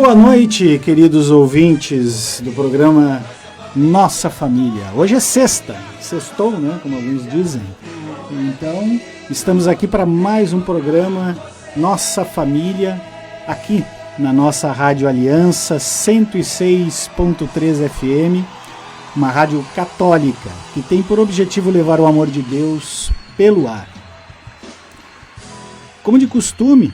Boa noite, queridos ouvintes do programa Nossa Família. Hoje é sexta, sextou, né, como alguns dizem. Então, estamos aqui para mais um programa Nossa Família, aqui na nossa Rádio Aliança 106.3 FM, uma rádio católica que tem por objetivo levar o amor de Deus pelo ar. Como de costume,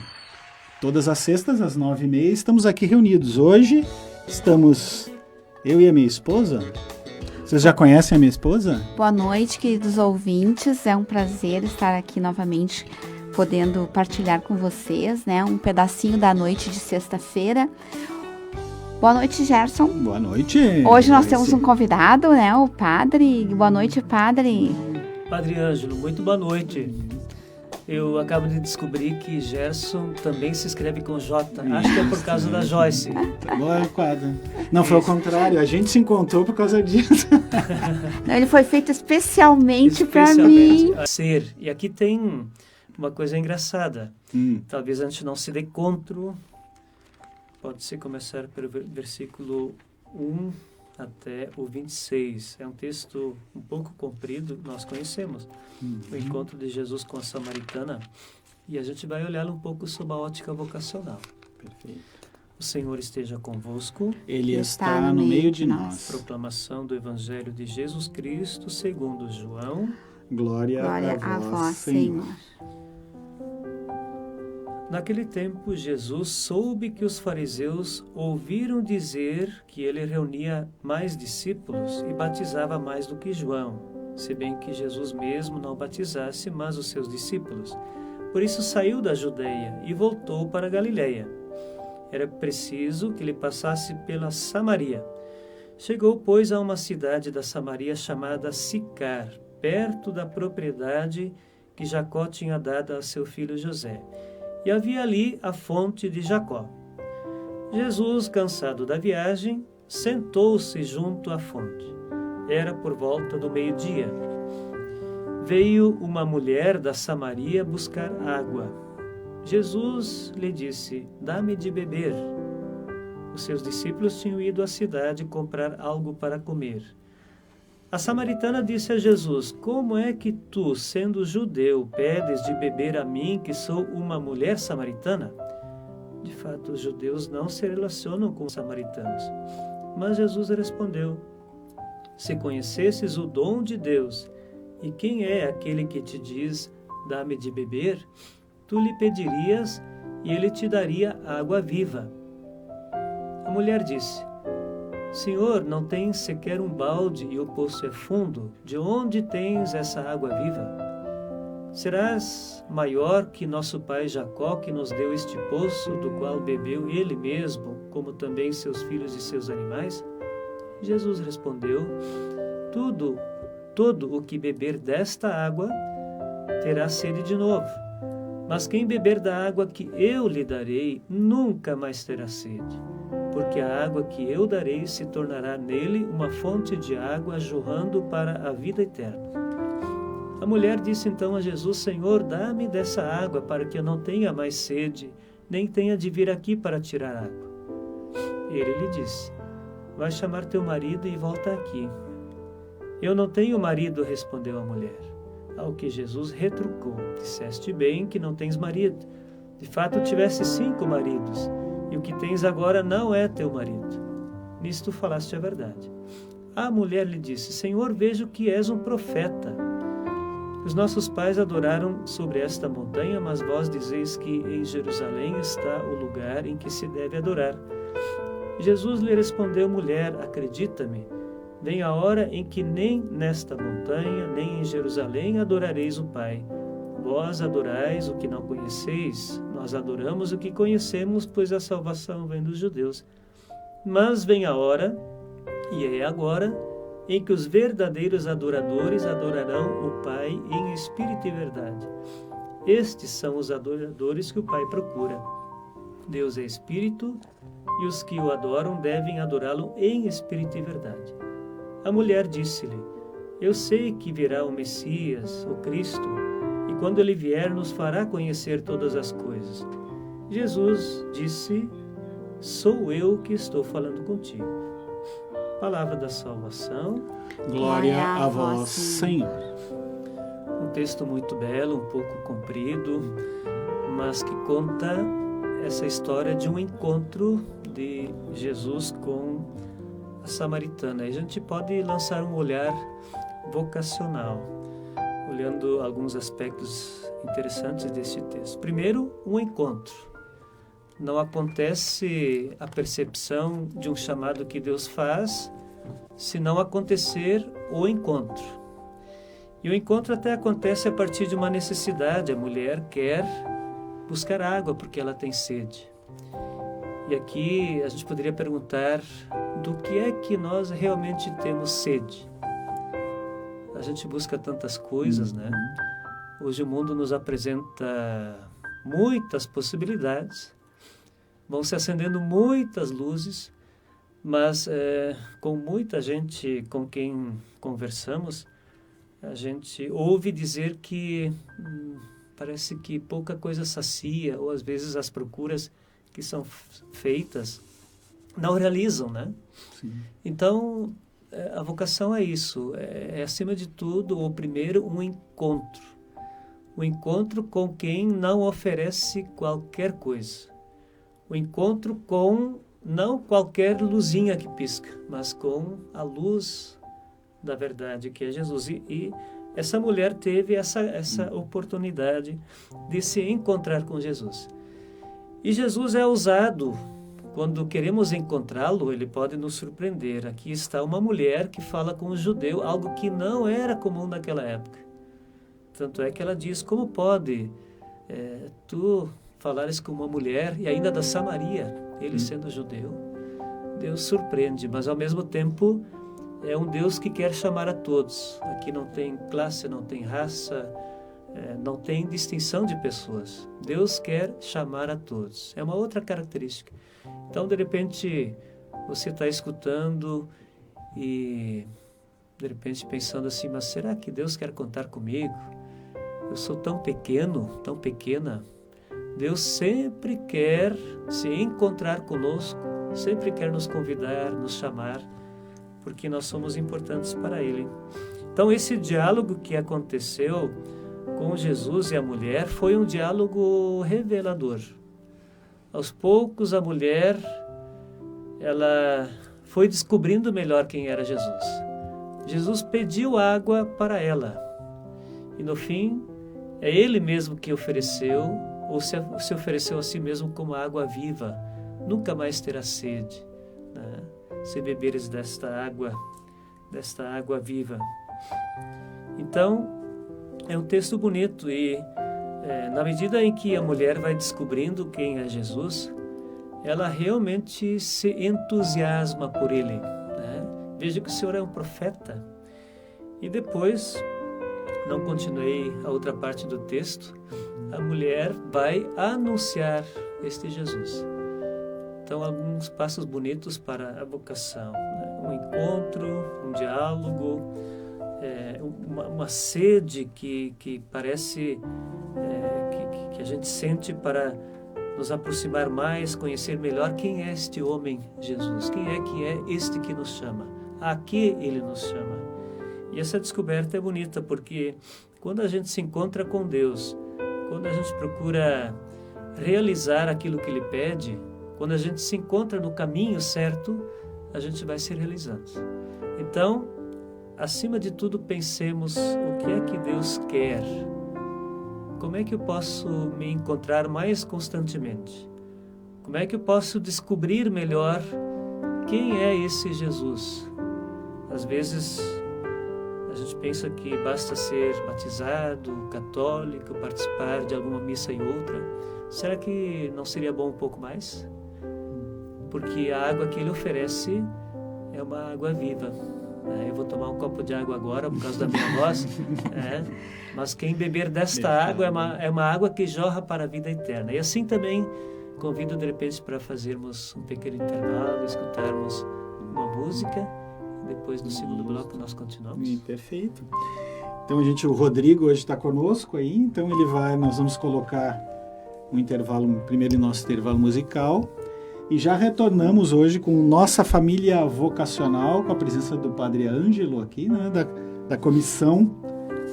todas as sextas, às 9h30, estamos aqui reunidos. Hoje estamos eu e a minha esposa. Vocês já conhecem a minha esposa? Boa noite, queridos ouvintes. É um prazer estar aqui novamente, podendo partilhar com vocês, né, um pedacinho da noite de sexta-feira. Boa noite, Gerson. Boa noite. Hoje nós temos um convidado, né, o padre. Boa noite, padre. Padre Ângelo, muito boa noite. Eu acabo de descobrir que Gerson também se escreve com J. Acho que é por causa da Joyce. Boa quadra. Não, foi ao contrário. A gente se encontrou por causa disso. Ele foi feito especialmente para mim. Ser. E aqui tem uma coisa engraçada. Talvez a gente não se dê conta. Pode-se começar pelo versículo 1 até o 26. É um texto um pouco comprido, nós conhecemos. O encontro de Jesus com a samaritana. E a gente vai olhar um pouco sob a ótica vocacional. Perfeito. O Senhor esteja convosco. Ele está no meio de nós. Proclamação do Evangelho de Jesus Cristo segundo João. Glória a vós, Senhor. Naquele tempo, Jesus soube que os fariseus ouviram dizer que ele reunia mais discípulos e batizava mais do que João, se bem que Jesus mesmo não batizasse, mas os seus discípulos. Por isso saiu da Judeia e voltou para a Galileia. Era preciso que ele passasse pela Samaria. Chegou, pois, a uma cidade da Samaria chamada Sicar, perto da propriedade que Jacó tinha dado a seu filho José. E havia ali a fonte de Jacó. Jesus, cansado da viagem, sentou-se junto à fonte. Era por volta do meio-dia. Veio uma mulher da Samaria buscar água. Jesus lhe disse: "Dá-me de beber." Os seus discípulos tinham ido à cidade comprar algo para comer. A samaritana disse a Jesus: "Como é que tu, sendo judeu, pedes de beber a mim, que sou uma mulher samaritana?" De fato, os judeus não se relacionam com os samaritanos. Mas Jesus respondeu: "Se conhecesses o dom de Deus, e quem é aquele que te diz, dá-me de beber, tu lhe pedirias e ele te daria água viva." A mulher disse: "Senhor, não tens sequer um balde e o poço é fundo. De onde tens essa água viva? Serás maior que nosso pai Jacó, que nos deu este poço, do qual bebeu ele mesmo, como também seus filhos e seus animais?" Jesus respondeu: Todo o que beber desta água terá sede de novo. Mas quem beber da água que eu lhe darei, nunca mais terá sede. Porque a água que eu darei se tornará nele uma fonte de água jorrando para a vida eterna. A mulher disse então a Jesus: "Senhor, dá-me dessa água para que eu não tenha mais sede, nem tenha de vir aqui para tirar água." Ele lhe disse: "Vai chamar teu marido e volta aqui." "Eu não tenho marido", respondeu a mulher. Ao que Jesus retrucou: "Disseste bem que não tens marido. De fato, tiveste 5 maridos. E o que tens agora não é teu marido. Nisto falaste a verdade." A mulher lhe disse: "Senhor, vejo que és um profeta. Os nossos pais adoraram sobre esta montanha, mas vós dizeis que em Jerusalém está o lugar em que se deve adorar." Jesus lhe respondeu: "Mulher, acredita-me, vem a hora em que nem nesta montanha, nem em Jerusalém adorareis o Pai. Vós adorais o que não conheceis, nós adoramos o que conhecemos, pois a salvação vem dos judeus. Mas vem a hora, e é agora, em que os verdadeiros adoradores adorarão o Pai em espírito e verdade. Estes são os adoradores que o Pai procura. Deus é espírito, e os que o adoram devem adorá-lo em espírito e verdade." A mulher disse-lhe: "Eu sei que virá o Messias, o Cristo, e quando ele vier nos fará conhecer todas as coisas." Jesus disse: sou eu que estou falando contigo. Palavra da salvação. Glória a vós, Senhor. Um texto muito belo, um pouco comprido, mas que conta essa história de um encontro de Jesus com a samaritana. E a gente pode lançar um olhar vocacional, olhando alguns aspectos interessantes desse texto. Primeiro, um encontro. Não acontece a percepção de um chamado que Deus faz se não acontecer o encontro. E o encontro até acontece a partir de uma necessidade. A mulher quer buscar água porque ela tem sede. E aqui a gente poderia perguntar do que é que nós realmente temos sede. A gente busca tantas coisas, né? Hoje o mundo nos apresenta muitas possibilidades, vão se acendendo muitas luzes, mas com muita gente com quem conversamos, a gente ouve dizer que parece que pouca coisa sacia, ou às vezes as procuras que são feitas não realizam, né? Sim. Então, a vocação é isso, é acima de tudo, o primeiro, um encontro. O encontro com quem não oferece qualquer coisa. O encontro com não qualquer luzinha que pisca, mas com a luz da verdade, que é Jesus. E essa mulher teve essa oportunidade de se encontrar com Jesus. E Jesus é ousado. Quando queremos encontrá-lo, ele pode nos surpreender. Aqui está uma mulher que fala com um judeu, algo que não era comum naquela época. Tanto é que ela diz, como pode tu falares com uma mulher, e ainda da Samaria, ele sendo judeu? Deus surpreende, mas ao mesmo tempo é um Deus que quer chamar a todos. Aqui não tem classe, não tem raça, não tem distinção de pessoas. Deus quer chamar a todos. É uma outra característica. Então, de repente, você está escutando e, de repente, pensando assim, mas será que Deus quer contar comigo? Eu sou tão pequeno, tão pequena. Deus sempre quer se encontrar conosco, sempre quer nos convidar, nos chamar, porque nós somos importantes para Ele. Então, esse diálogo que aconteceu com Jesus e a mulher foi um diálogo revelador. Aos poucos, a mulher, ela foi descobrindo melhor quem era Jesus. Jesus pediu água para ela. E no fim, é Ele mesmo que ofereceu, ou se ofereceu a si mesmo como água viva. Nunca mais terá sede, né? Se beberes desta água viva. Então, é um texto bonito e na medida em que a mulher vai descobrindo quem é Jesus, ela realmente se entusiasma por Ele, né? Veja que o Senhor é um profeta. E depois, não continuei a outra parte do texto, a mulher vai anunciar este Jesus. Então, alguns passos bonitos para a vocação, né? Um encontro, um diálogo, uma sede que parece que a gente sente para nos aproximar mais, conhecer melhor quem é este homem Jesus, quem é que é este que nos chama, a que Ele nos chama. E essa descoberta é bonita, porque quando a gente se encontra com Deus, quando a gente procura realizar aquilo que Ele pede, quando a gente se encontra no caminho certo, a gente vai se realizando. Então, acima de tudo, pensemos o que é que Deus quer. Como é que eu posso me encontrar mais constantemente? Como é que eu posso descobrir melhor quem é esse Jesus? Às vezes, a gente pensa que basta ser batizado, católico, participar de alguma missa e outra. Será que não seria bom um pouco mais? Porque a água que Ele oferece é uma água viva. Eu vou tomar um copo de água agora por causa da minha voz, mas quem beber desta água é uma água que jorra para a vida eterna. E assim também convido de repente para fazermos um pequeno intervalo, escutarmos uma música, e depois no segundo bloco nós continuamos. Perfeito. Então o Rodrigo hoje está conosco aí, então nós vamos colocar um intervalo, primeiro nosso intervalo musical. E já retornamos hoje com nossa família vocacional, com a presença do Padre Ângelo aqui, né, da Comissão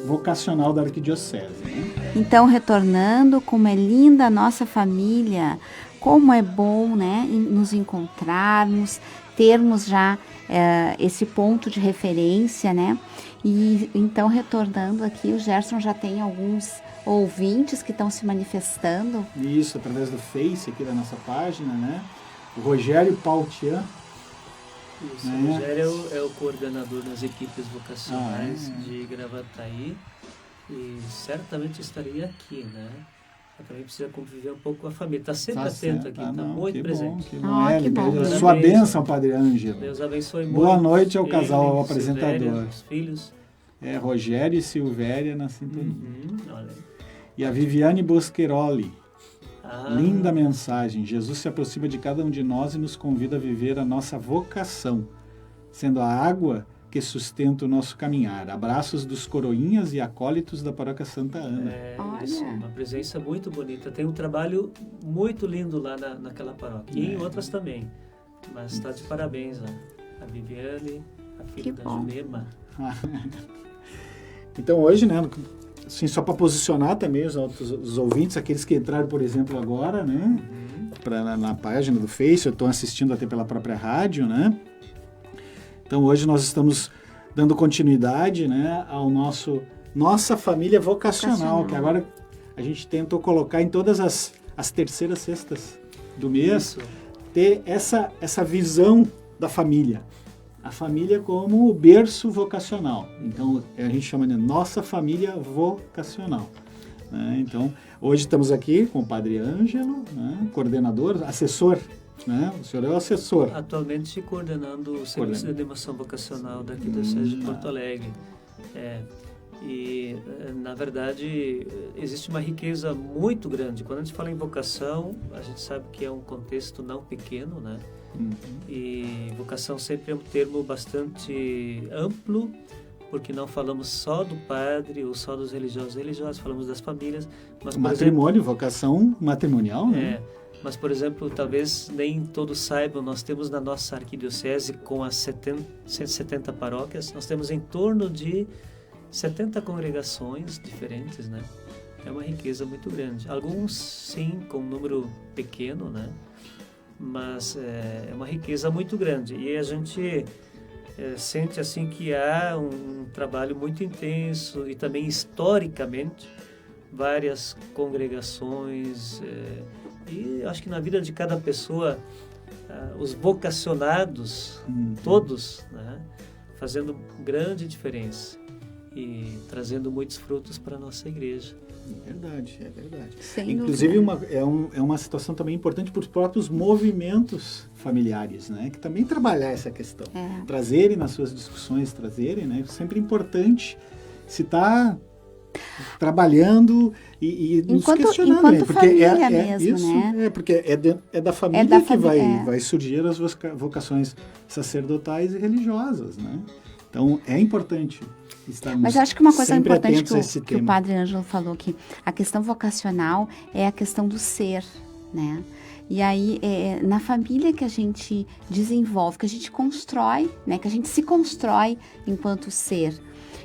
Vocacional da Arquidiocese. Né? Então, retornando, como é linda a nossa família, como é bom, né, nos encontrarmos, termos já esse ponto de referência, né? E então, retornando aqui, o Gerson já tem alguns ouvintes que estão se manifestando. Isso, através do Face aqui da nossa página, né? O Rogério Pautian. Isso, né? o Rogério é o coordenador das equipes vocacionais de Gravataí e certamente estaria aqui, né? Também precisa conviver um pouco com a família. Está sempre atento aqui, está muito presente. Que bom, que bom. Sua bênção, Padre Ângelo. Deus abençoe muito. Boa noite ao ele, casal, ao apresentador. Silvéria, os filhos. Rogério e Silvéria na sintonia. Olha. E a Viviane Boscheroli. Ah. Linda mensagem. Jesus se aproxima de cada um de nós e nos convida a viver a nossa vocação, sendo a água que sustenta o nosso caminhar. Abraços dos coroinhas e acólitos da Paróquia Santa Ana. Isso, uma presença muito bonita. Tem um trabalho muito lindo lá naquela paróquia. E em outras também. Mas está de parabéns lá. A Viviane, a filha da Jurema. Então hoje, né, assim, só para posicionar também os ouvintes, aqueles que entraram, por exemplo, agora, né, na página do Face, eu estou assistindo até pela própria rádio, né. Então hoje nós estamos dando continuidade, né, ao nossa família vocacional, que agora a gente tentou colocar em todas as terceiras sextas do mês, ter essa visão da família. A família como o berço vocacional. Então, a gente chama de nossa família vocacional. Né? Então, hoje estamos aqui com o Padre Ângelo, né? Coordenador, assessor. Né? O senhor é o assessor. Atualmente coordenando o Serviço de Animação Vocacional da Arquidiocese de Porto Alegre. E, na verdade, existe uma riqueza muito grande. Quando a gente fala em vocação, a gente sabe que é um contexto não pequeno, né? E vocação sempre é um termo bastante amplo, porque não falamos só do padre ou só dos religiosos, falamos das famílias. Mas, matrimônio, vocação matrimonial, né? Mas, por exemplo, talvez nem todos saibam, nós temos na nossa arquidiocese, com as 170 paróquias, nós temos em torno de 70 congregações diferentes, né? É uma riqueza muito grande. Alguns, sim, com um número pequeno, né? Mas é uma riqueza muito grande. E a gente sente, assim, que há um trabalho muito intenso e também, historicamente, várias congregações. E acho que na vida de cada pessoa, os vocacionados, todos, né? Fazendo grande diferença e trazendo muitos frutos para a nossa igreja. É verdade. Sem Inclusive, é uma situação também importante para os próprios movimentos familiares, né? Que também trabalhar essa questão. Trazerem nas suas discussões, né? É sempre importante se estar trabalhando e nos questionando. Enquanto porque família mesmo, isso, né? Porque é da família que vai surgir as vocações sacerdotais e religiosas, né? Então, é importante estarmos. Mas acho que uma coisa importante que o Padre Ângelo falou, que a questão vocacional é a questão do ser, né? E aí, na família que a gente desenvolve, que a gente constrói, né? Que a gente se constrói enquanto ser.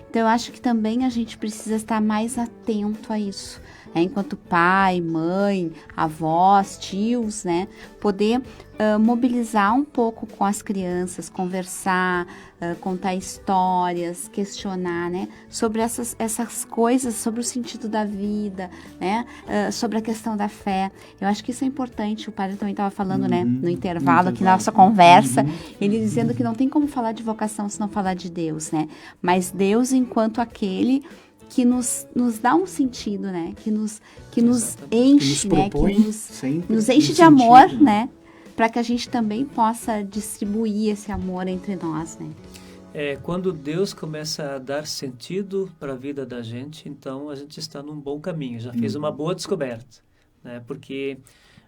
Então, eu acho que também a gente precisa estar mais atento a isso, né? Enquanto pai, mãe, avós, tios, né? Poder mobilizar um pouco com as crianças, conversar, contar histórias, questionar, né? Sobre essas coisas, sobre o sentido da vida, né? Sobre a questão da fé. Eu acho que isso é importante. O padre também estava falando, né? No intervalo aqui na nossa conversa, ele dizendo que não tem como falar de vocação se não falar de Deus, né? Mas Deus enquanto aquele que nos dá um sentido, né? Que nos enche, né? Que nos enche de amor, né? Para que a gente também possa distribuir esse amor entre nós, né? Quando Deus começa a dar sentido para a vida da gente, então a gente está num bom caminho, já fez uma boa descoberta, né? Porque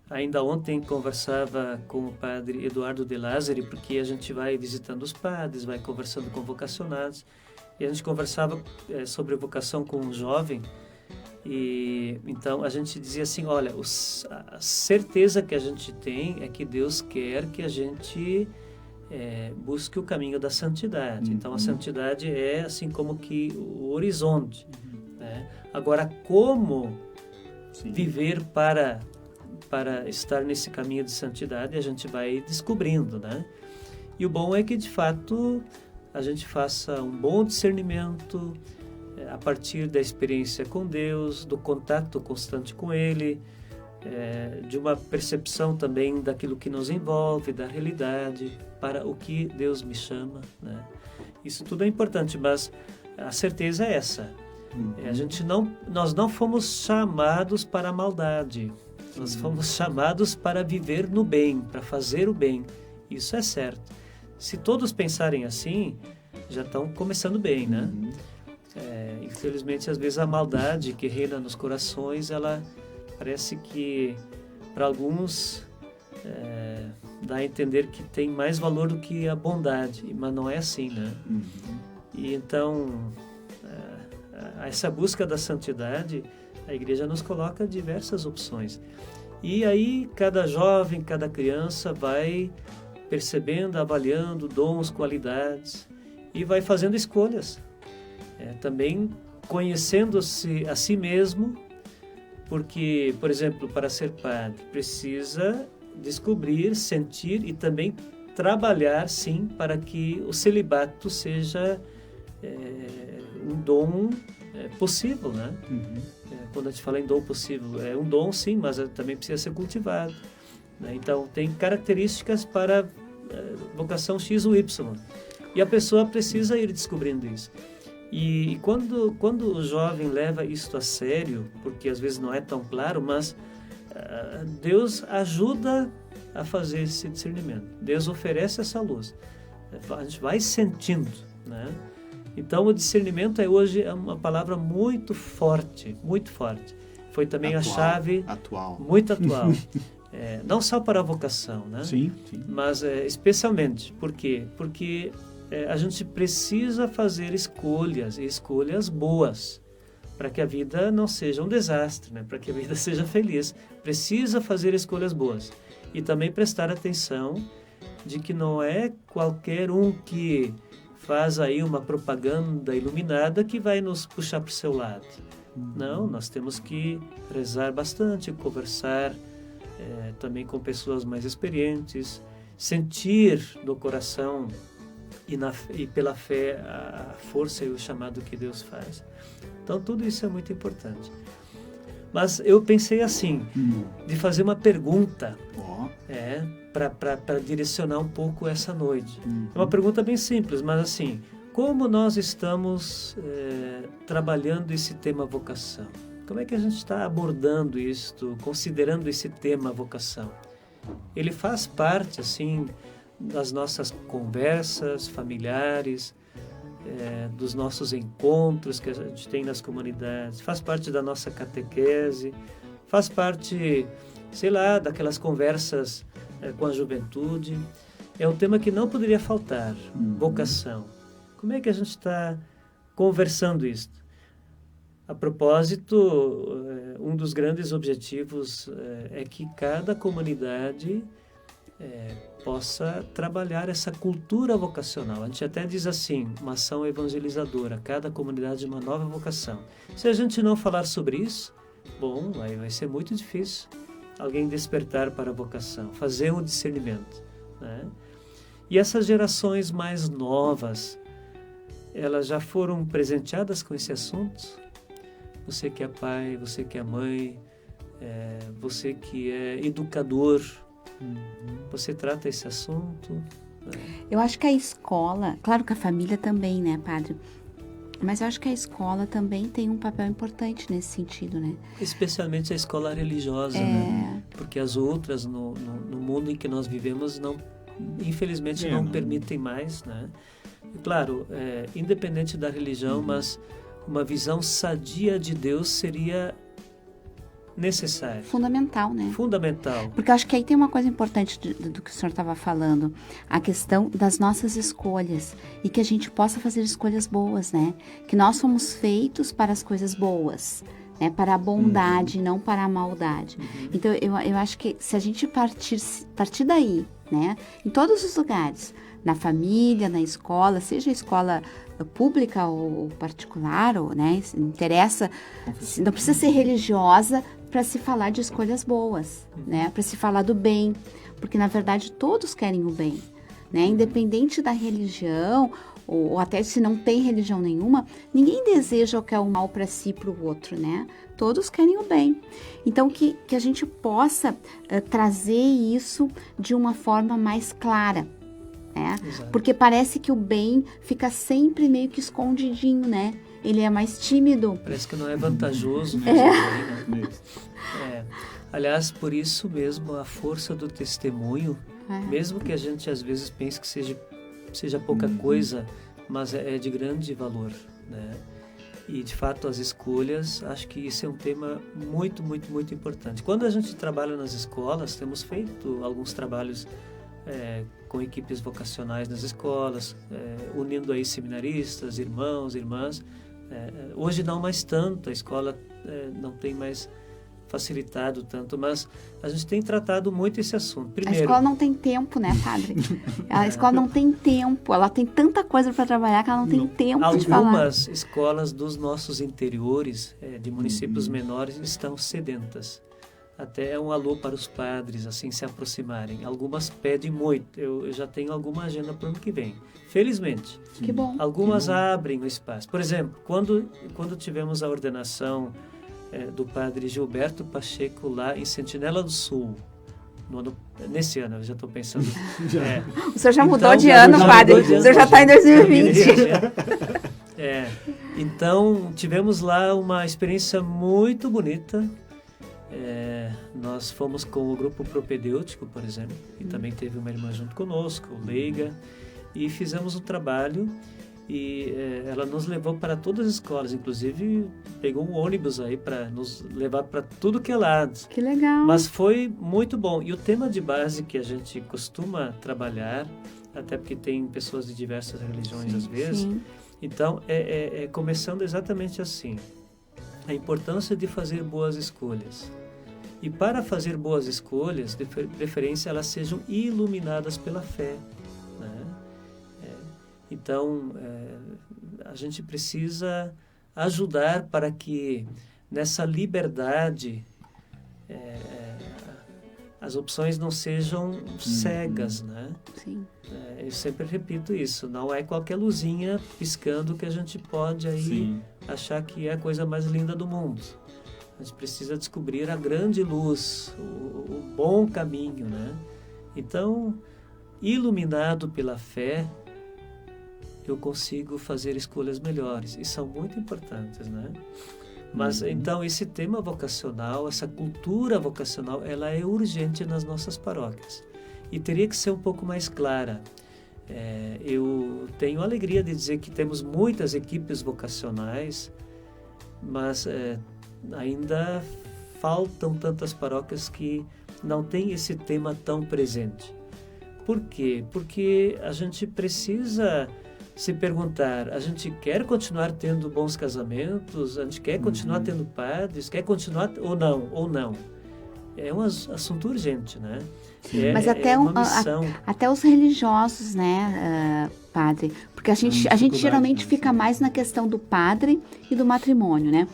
ainda ontem conversava com o padre Eduardo de Lázari, porque a gente vai visitando os padres, vai conversando com vocacionados, e a gente conversava sobre vocação com um jovem, E então a gente dizia assim, olha, a certeza que a gente tem é que Deus quer que a gente busque o caminho da santidade. Então a santidade é assim como que o horizonte, né? Agora, como viver para estar nesse caminho de santidade, a gente vai descobrindo, né? E o bom é que, de fato, a gente faça um bom discernimento a partir da experiência com Deus, do contato constante com Ele, de uma percepção também daquilo que nos envolve, da realidade, para o que Deus me chama, né? Isso tudo é importante, mas a certeza é essa. Nós não fomos chamados para a maldade, nós fomos chamados para viver no bem, para fazer o bem. Isso é certo. Se todos pensarem assim, já estão começando bem, né? Infelizmente, às vezes a maldade que reina nos corações, ela parece que para alguns dá a entender que tem mais valor do que a bondade, mas não é assim, né? E então essa busca da santidade, a igreja nos coloca diversas opções. E aí cada jovem, cada criança vai percebendo, avaliando dons, qualidades e vai fazendo escolhas. Também conhecendo-se a si mesmo, porque, por exemplo, para ser padre, precisa descobrir, sentir e também trabalhar, sim, para que o celibato seja um dom possível, né? Quando a gente fala em dom possível, é um dom, sim, mas também precisa ser cultivado, né? Então, tem características para vocação X ou Y. E a pessoa precisa ir descobrindo isso. E quando o jovem leva isto a sério, porque às vezes não é tão claro, mas Deus ajuda a fazer esse discernimento. Deus oferece essa luz. A gente vai sentindo, né? Então, o discernimento hoje é uma palavra muito forte, muito forte. Foi também a chave... Muito atual. Não só para a vocação, né? Sim. Mas especialmente. Por quê? Porque a gente precisa fazer escolhas boas, para que a vida não seja um desastre, né? Para que a vida seja feliz. Precisa fazer escolhas boas. E também prestar atenção de que não é qualquer um que faz aí uma propaganda iluminada que vai nos puxar para o seu lado. Não, nós temos que rezar bastante, conversar também com pessoas mais experientes, sentir no coração e pela fé a força e o chamado que Deus faz. Então, tudo isso é muito importante. Mas eu pensei assim, de fazer uma pergunta para direcionar um pouco essa noite. É uma pergunta bem simples, mas assim, como nós estamos trabalhando esse tema vocação? Como é que a gente está abordando isto, considerando esse tema vocação? Ele faz parte, assim, das nossas conversas familiares, dos nossos encontros que a gente tem nas comunidades, faz parte da nossa catequese, faz parte, sei lá, daquelas conversas com a juventude. É um tema que não poderia faltar, vocação. Como é que a gente está conversando isto? A propósito, um dos grandes objetivos é que cada comunidade possa trabalhar essa cultura vocacional. A gente até diz assim, uma ação evangelizadora, cada comunidade uma nova vocação. Se a gente não falar sobre isso, bom, vai ser muito difícil alguém despertar para a vocação, fazer um discernimento, né? E essas gerações mais novas, elas já foram presenteadas com esse assunto? Você que é pai, você que é mãe, você que é educador, você trata esse assunto? Eu acho que a escola, claro que a família também, né, padre? Mas eu acho que a escola também tem um papel importante nesse sentido, né? Especialmente a escola religiosa, né? Porque as outras, no mundo em que nós vivemos, infelizmente não permitem mais, né? Claro, independente da religião, mas uma visão sadia de Deus seria necessária. Fundamental, né? Fundamental. Porque eu acho que aí tem uma coisa importante do que o senhor estava falando, a questão das nossas escolhas, e que a gente possa fazer escolhas boas, né? Que nós somos feitos para as coisas boas, né? Para a bondade, não para a maldade. Então, eu acho que se a gente partir daí, né? Em todos os lugares, na família, na escola, seja a escola pública ou particular, ou, né? Interessa, não precisa ser religiosa para se falar de escolhas boas, né? Para se falar do bem, porque na verdade todos querem o bem, né? Independente da religião, ou até se não tem religião nenhuma, ninguém deseja o que é o mal para si e para o outro, né? Todos querem o bem. Então, que a gente possa trazer isso de uma forma mais clara, né? Porque parece que o bem fica sempre meio que escondidinho, né? Ele é mais tímido. Parece que não é vantajoso. Aliás, por isso mesmo, a força do testemunho, mesmo que a gente às vezes pense que seja pouca coisa, mas é de grande valor, né? E, de fato, as escolhas, acho que isso é um tema muito, muito, muito importante. Quando a gente trabalha nas escolas, temos feito alguns trabalhos com equipes vocacionais nas escolas, unindo aí seminaristas, irmãos, irmãs. Hoje não mais tanto, a escola não tem mais facilitado tanto, mas a gente tem tratado muito esse assunto. Primeiro, a escola não tem tempo, né, padre? A escola não tem tempo, ela tem tanta coisa para trabalhar que ela não tem tempo de falar. Algumas escolas dos nossos interiores, de municípios menores, estão sedentas. Até um alô para os padres, assim, se aproximarem. Algumas pedem muito. Eu já tenho alguma agenda para o ano que vem. Felizmente. Que bom. Algumas abrem o espaço. Por exemplo, quando tivemos a ordenação do padre Gilberto Pacheco lá em Sentinela do Sul, nesse ano, eu já estou pensando. O senhor já mudou de ano, padre. O senhor já está em 2020. Então, tivemos lá uma experiência muito bonita. Nós fomos com o grupo propedêutico, por exemplo, e também teve uma irmã junto conosco, leiga, e fizemos um trabalho. E ela nos levou para todas as escolas, inclusive pegou um ônibus aí para nos levar para tudo que é lado. Que legal! Mas foi muito bom. E o tema de base que a gente costuma trabalhar, até porque tem pessoas de diversas religiões às vezes, sim. Então começando exatamente assim: a importância de fazer boas escolhas. E para fazer boas escolhas, de preferência elas sejam iluminadas pela fé, né? Então, a gente precisa ajudar para que nessa liberdade as opções não sejam cegas, né? Sim. Eu sempre repito isso, não é qualquer luzinha piscando que a gente pode aí achar que é a coisa mais linda do mundo. A gente precisa descobrir a grande luz, o bom caminho, né? Então, iluminado pela fé, eu consigo fazer escolhas melhores, e são muito importantes, né? Mas, então, esse tema vocacional, essa cultura vocacional, ela é urgente nas nossas paróquias, e teria que ser um pouco mais clara. Eu tenho a alegria de dizer que temos muitas equipes vocacionais, mas ainda faltam tantas paróquias que não têm esse tema tão presente. Por quê? Porque a gente precisa se perguntar, a gente quer continuar tendo bons casamentos, a gente quer continuar tendo padres, quer continuar ou não. É um assunto urgente, né? Mas até, uma missão. Até os religiosos, né, padre? Porque a gente geralmente fica mais na questão do padre e do matrimônio, né?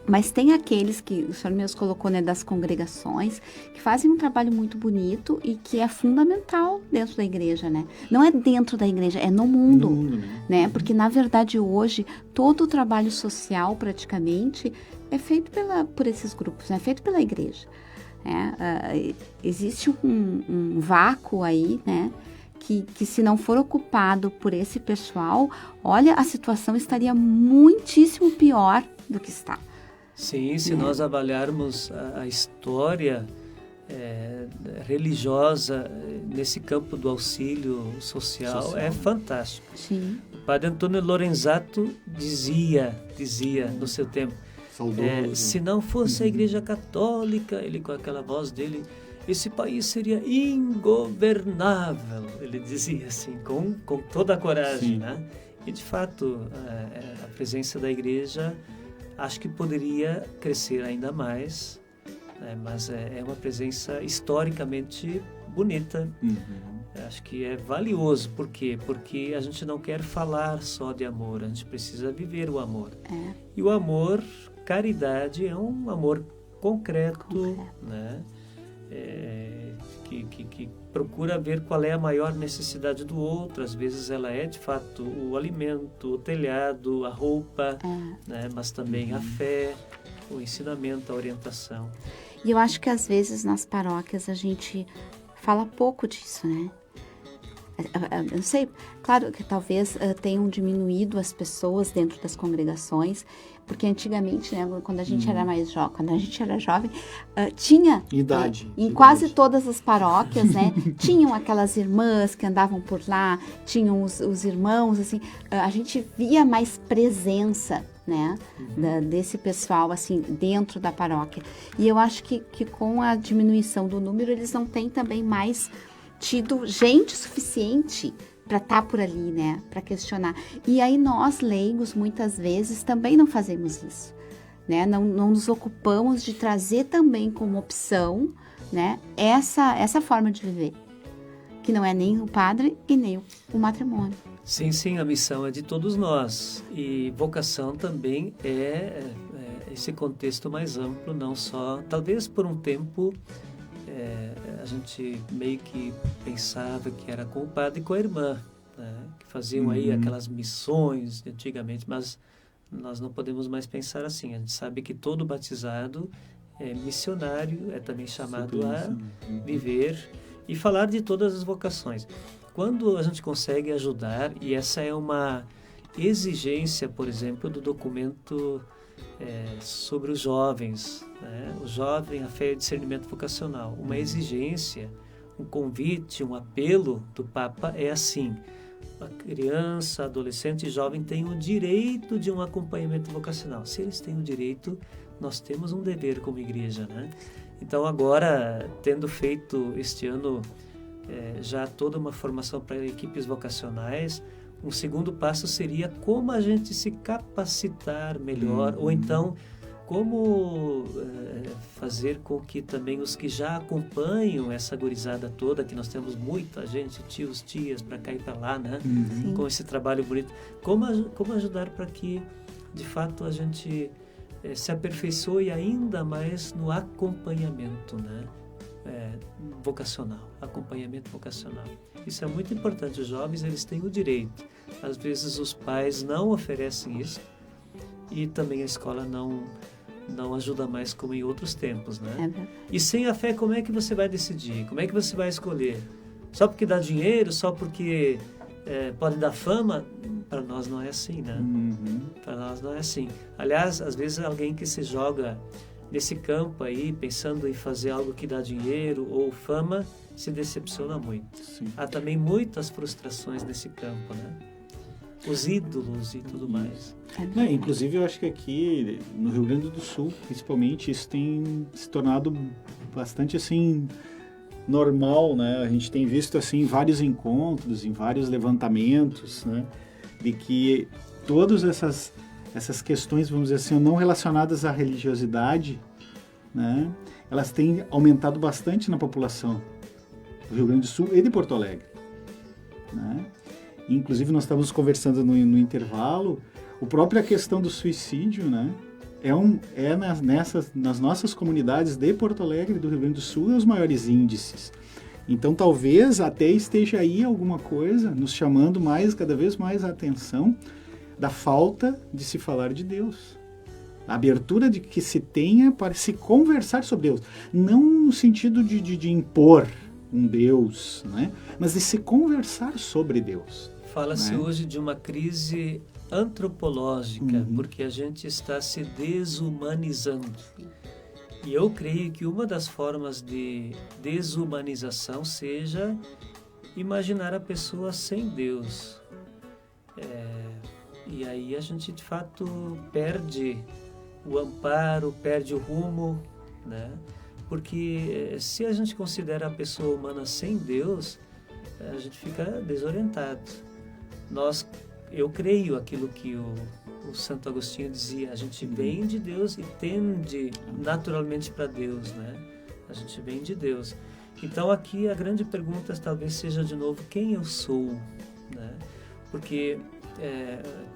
Mas tem aqueles que o senhor mesmo colocou, né, das congregações, que fazem um trabalho muito bonito e que é fundamental dentro da igreja, né? Não é dentro da igreja, é no mundo, né? Porque, na verdade, hoje, todo o trabalho social, praticamente, é feito por esses grupos, é feito pela igreja. Existe um vácuo aí, né? Que se não for ocupado por esse pessoal, olha, a situação estaria muitíssimo pior do que está. Sim, se nós avaliarmos a história religiosa nesse campo do auxílio social, é fantástico. Sim. O padre Antônio Lorenzato dizia no seu tempo, se não fosse a Igreja Católica, ele com aquela voz dele, esse país seria ingovernável, ele dizia assim, com toda a coragem, né? E de fato, a presença da Igreja Acho que poderia crescer ainda mais, né? Mas é uma presença historicamente bonita. Acho que é valioso. Por quê? Porque a gente não quer falar só de amor, a gente precisa viver o amor. E o amor, caridade, é um amor concreto, né? Que procura ver qual é a maior necessidade do outro. Às vezes ela é, de fato, o alimento, o telhado, a roupa, né? Mas também a fé, o ensinamento, a orientação. E eu acho que às vezes nas paróquias a gente fala pouco disso, né? Eu não sei, claro que talvez tenham diminuído as pessoas dentro das congregações, porque antigamente, né, quando a gente era mais jovem, quando a gente era jovem, tinha em quase todas as paróquias, né, tinham aquelas irmãs que andavam por lá, tinham os irmãos, assim, a gente via mais presença, né, desse pessoal, assim, dentro da paróquia. E eu acho que com a diminuição do número, eles não têm também mais tido gente suficiente para estar por ali, né, para questionar. E aí nós, leigos, muitas vezes também não fazemos isso, né, não nos ocupamos de trazer também como opção, né, essa forma de viver, que não é nem o padre e nem o matrimônio. Sim, a missão é de todos nós, e vocação também é esse contexto mais amplo, não só, talvez por um tempo, a gente meio que pensava que era com o padre e com a irmã, né? Que faziam aí aquelas missões de antigamente, mas nós não podemos mais pensar assim. A gente sabe que todo batizado é missionário, é também chamado a viver e falar de todas as vocações. Quando a gente consegue ajudar, e essa é uma exigência, por exemplo, do documento sobre os jovens, né? O jovem, a fé e o discernimento vocacional. Uma exigência, um convite, um apelo do Papa é assim: a criança, adolescente e jovem têm o direito de um acompanhamento vocacional. Se eles têm o direito, nós temos um dever como igreja, né? Então agora, tendo feito este ano já toda uma formação para equipes vocacionais, um segundo passo seria como a gente se capacitar melhor, ou então como fazer com que também os que já acompanham essa gurizada toda, que nós temos muita gente, tios, tias, para cá e para lá, né? Com esse trabalho bonito, como ajudar para que, de fato, a gente se aperfeiçoe ainda mais no acompanhamento, né? Vocacional, acompanhamento vocacional. Isso é muito importante. Os jovens, eles têm o direito. Às vezes os pais não oferecem isso, e também a escola não ajuda mais como em outros tempos, né? E sem a fé, como é que você vai decidir? Como é que você vai escolher? Só porque dá dinheiro? Só porque pode dar fama? Para nós não é assim, né? Para nós não é assim. Aliás, às vezes alguém que se joga nesse campo aí, pensando em fazer algo que dá dinheiro ou fama, se decepciona muito. Sim. Há também muitas frustrações nesse campo, né? Os ídolos e tudo mais. Inclusive, eu acho que aqui no Rio Grande do Sul, principalmente, isso tem se tornado bastante assim normal, né? A gente tem visto assim vários encontros, em vários levantamentos, né? De que todas essas questões, vamos dizer assim, não relacionadas à religiosidade, né? Elas têm aumentado bastante na população do Rio Grande do Sul e de Porto Alegre, né? Inclusive, nós estávamos conversando no intervalo, a própria questão do suicídio, né? Nas nossas comunidades de Porto Alegre e do Rio Grande do Sul, os maiores índices. Então, talvez até esteja aí alguma coisa nos chamando cada vez mais a atenção da falta de se falar de Deus. A abertura de que se tenha para se conversar sobre Deus. Não no sentido de impor um Deus, né? Mas de se conversar sobre Deus. Fala-se hoje de uma crise antropológica, porque a gente está se desumanizando. E eu creio que uma das formas de desumanização seja imaginar a pessoa sem Deus. E aí a gente, de fato, perde o amparo, perde o rumo, né? Porque se a gente considera a pessoa humana sem Deus, a gente fica desorientado. Eu creio aquilo que o Santo Agostinho dizia, a gente vem de Deus e tende naturalmente para Deus, né? A gente vem de Deus. Então aqui a grande pergunta talvez seja de novo, quem eu sou, né? Porque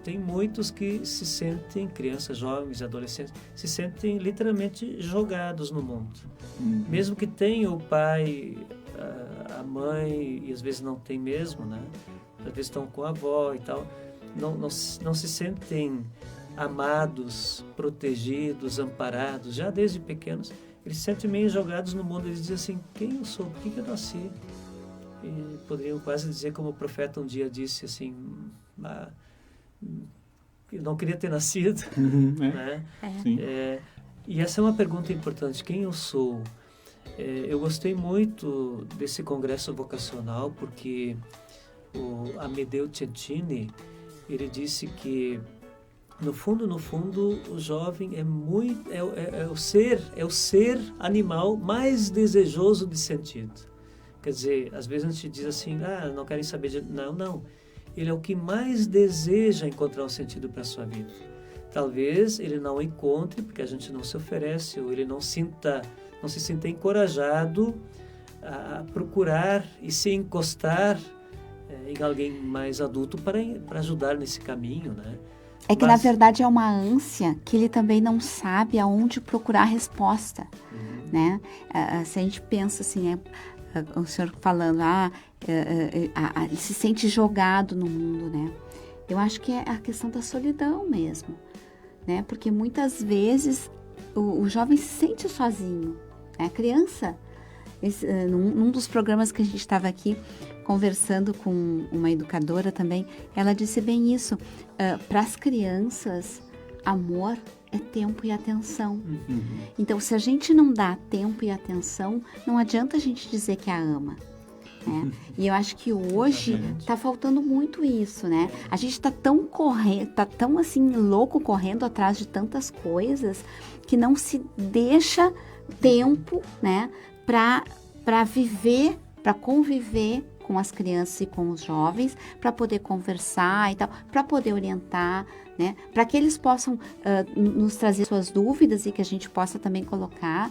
tem muitos que se sentem, crianças, jovens, adolescentes, se sentem literalmente jogados no mundo. Mesmo que tenham o pai, a mãe, e às vezes não tem mesmo, né? Às vezes estão com a avó e tal, não se sentem amados, protegidos, amparados, já desde pequenos. Eles se sentem meio jogados no mundo, eles dizem assim, quem eu sou, por que eu nasci? E poderiam quase dizer como o profeta um dia disse assim, eu não queria ter nascido, né? E essa é uma pergunta importante, quem eu sou? Eu gostei muito desse congresso vocacional porque o Amedeo Cecchini, ele disse que no fundo, o jovem é o ser animal mais desejoso de sentido. Quer dizer, às vezes a gente diz assim, não querem saber de... Não. Ele é o que mais deseja encontrar um sentido para a sua vida. Talvez ele não encontre, porque a gente não se oferece, ou ele não se sinta encorajado a procurar e se encostar em alguém mais adulto para ajudar nesse caminho, né? É que, na verdade, é uma ânsia que ele também não sabe aonde procurar a resposta, né? Se a gente pensa assim, o senhor falando, ele se sente jogado no mundo, né? Eu acho que é a questão da solidão mesmo, né? Porque muitas vezes o jovem se sente sozinho, né? A criança, num dos programas que a gente estava aqui conversando com uma educadora também, ela disse bem isso, para as crianças, amor é tempo e atenção. Então, se a gente não dá tempo e atenção, não adianta a gente dizer que a ama, né? E eu acho que hoje está faltando muito isso, né? A gente está tão assim louco correndo atrás de tantas coisas que não se deixa tempo, né, para viver, para conviver com as crianças e com os jovens, para poder conversar e tal, para poder orientar, né? Para que eles possam nos trazer suas dúvidas e que a gente possa também colocar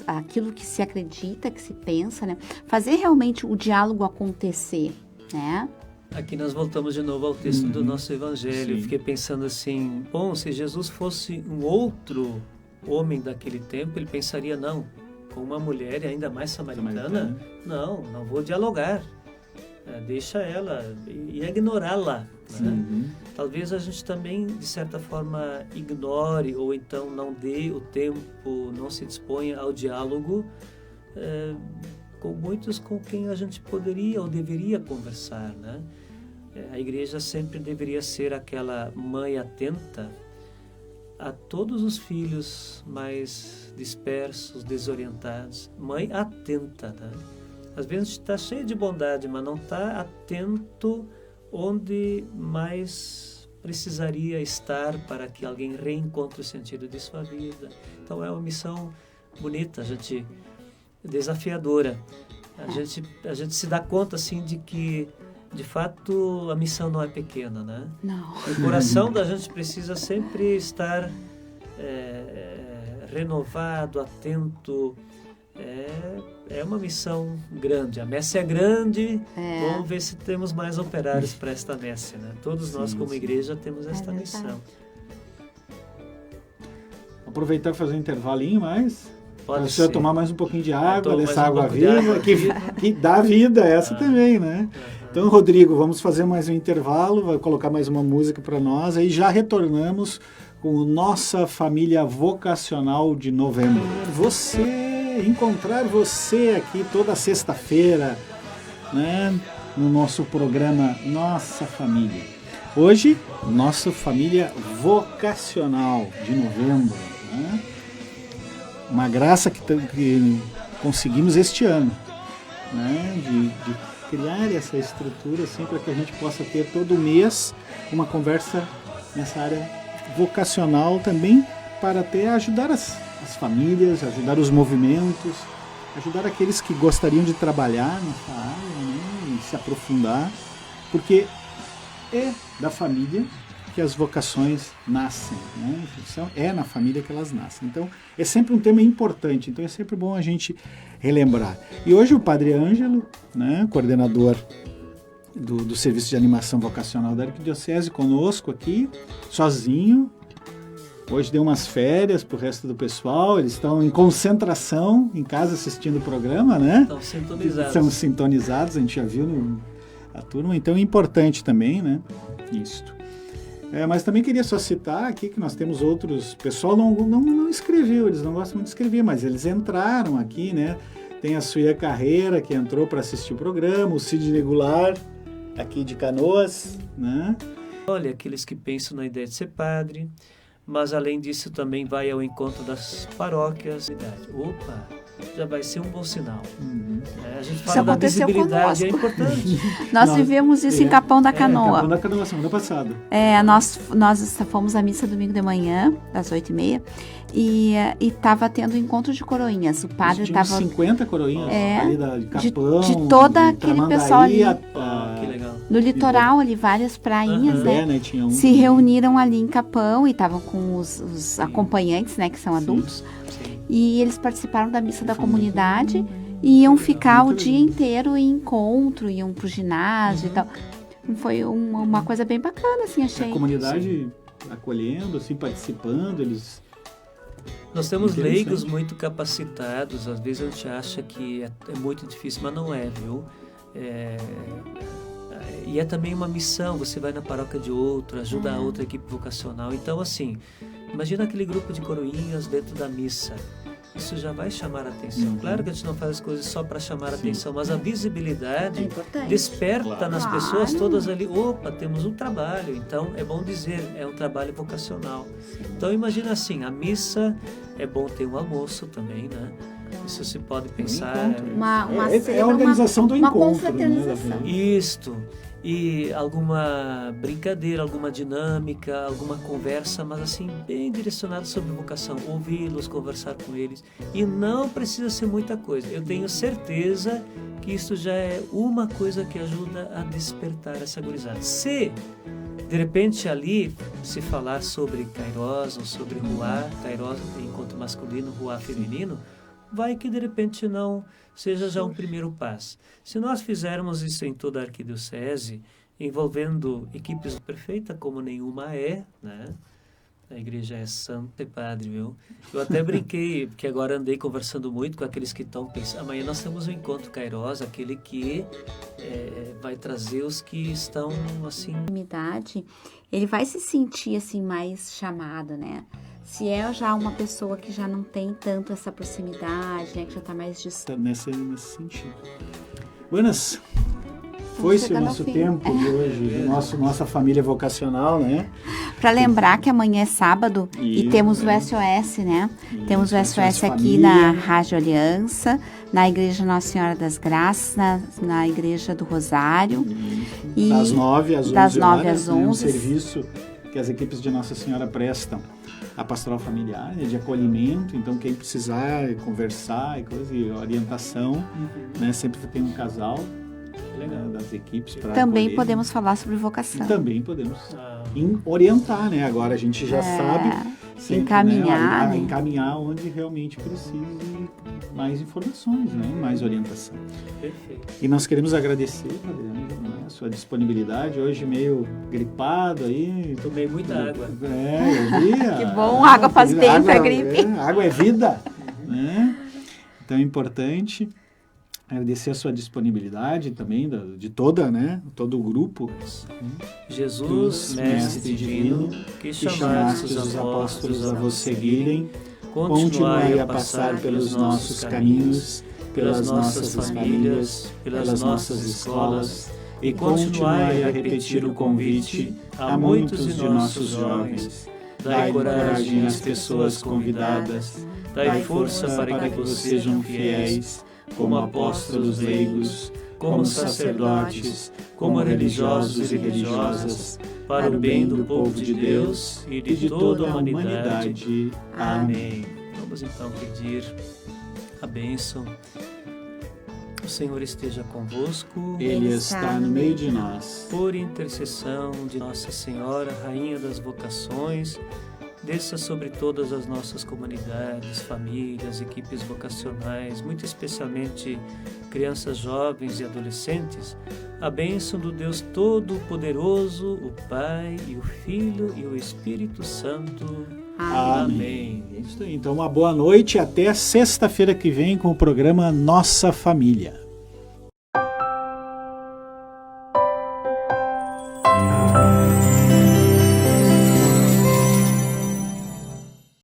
aquilo que se acredita, que se pensa, né? Fazer realmente o diálogo acontecer, né? Aqui nós voltamos de novo ao texto do nosso Evangelho. Eu fiquei pensando assim, se Jesus fosse um outro homem daquele tempo, ele pensaria, não, com uma mulher e ainda mais samaritana, não vou dialogar, deixa ela e ignorá-la, né? Talvez a gente também, de certa forma, ignore ou então não dê o tempo, não se disponha ao diálogo com muitos com quem a gente poderia ou deveria conversar, né? A igreja sempre deveria ser aquela mãe atenta a todos os filhos mais dispersos, desorientados. Mãe atenta, né? Às vezes a gente está cheio de bondade, mas não está atento onde mais precisaria estar para que alguém reencontre o sentido de sua vida. Então é uma missão bonita, desafiadora. A gente se dá conta assim de que, de fato, a missão não é pequena, né? Não. O coração da gente precisa sempre estar renovado, atento. É uma missão grande. A messe é grande. Vamos ver se temos mais operários para esta messe, né? Todos nós, como igreja, temos esta missão. Aproveitar e fazer um intervalinho mais. Pode Para você tomar mais um pouquinho de água, dessa água viva, que dá vida, essa também, né? Então, Rodrigo, vamos fazer mais um intervalo, vai colocar mais uma música para nós, aí já retornamos com Nossa Família Vocacional de novembro. Encontrar você aqui toda sexta-feira, né, no nosso programa Nossa Família. Hoje, Nossa Família Vocacional de novembro, né? Uma graça que conseguimos este ano, né, de criar essa estrutura assim, para que a gente possa ter todo mês uma conversa nessa área vocacional também, para até ajudar as famílias, ajudar os movimentos, ajudar aqueles que gostariam de trabalhar nessa área, né, e se aprofundar, porque é da família que as vocações nascem, né? É na família que elas nascem. Então, é sempre um tema importante, então é sempre bom a gente relembrar. E hoje o Padre Ângelo, né, coordenador do Serviço de Animação Vocacional da Arquidiocese, conosco aqui, sozinho. Hoje deu umas férias pro resto do pessoal, eles estão em concentração em casa assistindo o programa, né? Estão sintonizados. Estão sintonizados, a gente já viu a turma, então é importante também, né? Isto. Mas também queria só citar aqui que nós temos outros... O pessoal não escreveu, eles não gostam muito de escrever, mas eles entraram aqui, né? Tem a Suia Carreira, que entrou para assistir o programa, o Sidney Goulart, aqui de Canoas, né? Olha, aqueles que pensam na ideia de ser padre, mas além disso também vai ao encontro das paróquias. Opa, já vai ser um bom sinal. A gente fala da visibilidade, é importante. Nós vivemos isso em Capão da Canoa. Capão da Canoa, semana passada. Nós fomos à missa domingo de manhã, às 8h30, e estava tendo encontro de coroinhas. O padre estava... 50 coroinhas ali de Capão, de todo aquele pessoal ali. Que legal. No litoral ali, várias prainhas, né? Tinha se reuniram ali em Capão e estavam com os acompanhantes, né, que são adultos. Sim. E eles participaram da missa da comunidade e iam ficar o dia inteiro em encontro, iam pro ginásio e tal. Foi uma coisa bem bacana, assim, achei. A comunidade acolhendo, assim, participando, eles... Nós temos leigos muito capacitados, às vezes a gente acha que é muito difícil, mas não é, viu? E é também uma missão, você vai na paróquia de outro, ajuda a outra equipe vocacional. Então, assim, imagina aquele grupo de coroinhas dentro da missa. Isso já vai chamar a atenção. Claro que a gente não faz as coisas só para chamar a atenção, mas a visibilidade desperta nas pessoas todas ali. Opa, temos um trabalho. Então, é bom dizer, é um trabalho vocacional. Então, imagina assim, a missa, é bom ter um almoço também, né? Isso se pode pensar. É a organização do encontro. Uma confraternização. Isto. E alguma brincadeira, alguma dinâmica, alguma conversa, mas assim, bem direcionada sobre vocação. Ouvi-los, conversar com eles. E não precisa ser muita coisa. Eu tenho certeza que isso já é uma coisa que ajuda a despertar essa gurizada. Se, de repente, ali se falar sobre Kairos ou sobre Ruá, Kairos encontro masculino, Ruá feminino, vai que de repente não seja já um primeiro passo. Se nós fizermos isso em toda a arquidiocese, envolvendo equipes perfeitas como nenhuma é, né? A igreja é santa e padre, viu? Eu até brinquei, porque agora andei conversando muito com aqueles que estão pensando. Amanhã nós temos um encontro Kairos, aquele que vai trazer os que estão assim... Ele vai se sentir assim mais chamado, né? Se é já uma pessoa que já não tem tanto essa proximidade, né, que já está mais distante. Nesse sentido. Buenas, foi-se o nosso tempo de hoje, nossa família vocacional, né? Para lembrar que amanhã é sábado e temos o SOS, né? Temos o SOS aqui na Rádio Aliança, na Igreja Nossa Senhora das Graças, na Igreja do Rosário. E das 9 às 11 das 9 horas, às 11. Um serviço que as equipes de Nossa Senhora prestam. A pastoral familiar, de acolhimento, então quem precisar conversar e orientação, né, sempre tem um casal das equipes para também acolher. Podemos falar sobre vocação. E também podemos orientar, né? Agora a gente já sabe sempre, encaminhar, né? Encaminhar onde realmente precise mais informações, né? Mais orientação. Perfeito. E nós queremos agradecer, Adriano, né? A sua disponibilidade, hoje meio gripado aí. Tomei muita água. Eu vi. Que bom, água faz bem para a gripe. Água é vida, né? Então é importante agradecer a sua disponibilidade também, de todo o grupo. Jesus, Mestre Divino, que chamaste os apóstolos a vos seguirem, continuai a passar pelos nossos caminhos, pelas nossas famílias, pelas nossas escolas, e continuai a repetir o convite a muitos de nossos jovens. Dai coragem às pessoas convidadas, dai força para que vos sejam fiéis, como apóstolos leigos, como sacerdotes, como religiosos e religiosas, para o bem do povo de Deus e de toda a humanidade. Amém. Vamos então pedir a bênção. Senhor esteja convosco. Ele está no meio de nós. Por intercessão de Nossa Senhora, Rainha das Vocações, desça sobre todas as nossas comunidades, famílias, equipes vocacionais, muito especialmente crianças, jovens e adolescentes, a bênção do Deus Todo-Poderoso, o Pai e o Filho e o Espírito Santo. Amém. Isso aí. Então, uma boa noite e até sexta-feira que vem com o programa Nossa Família.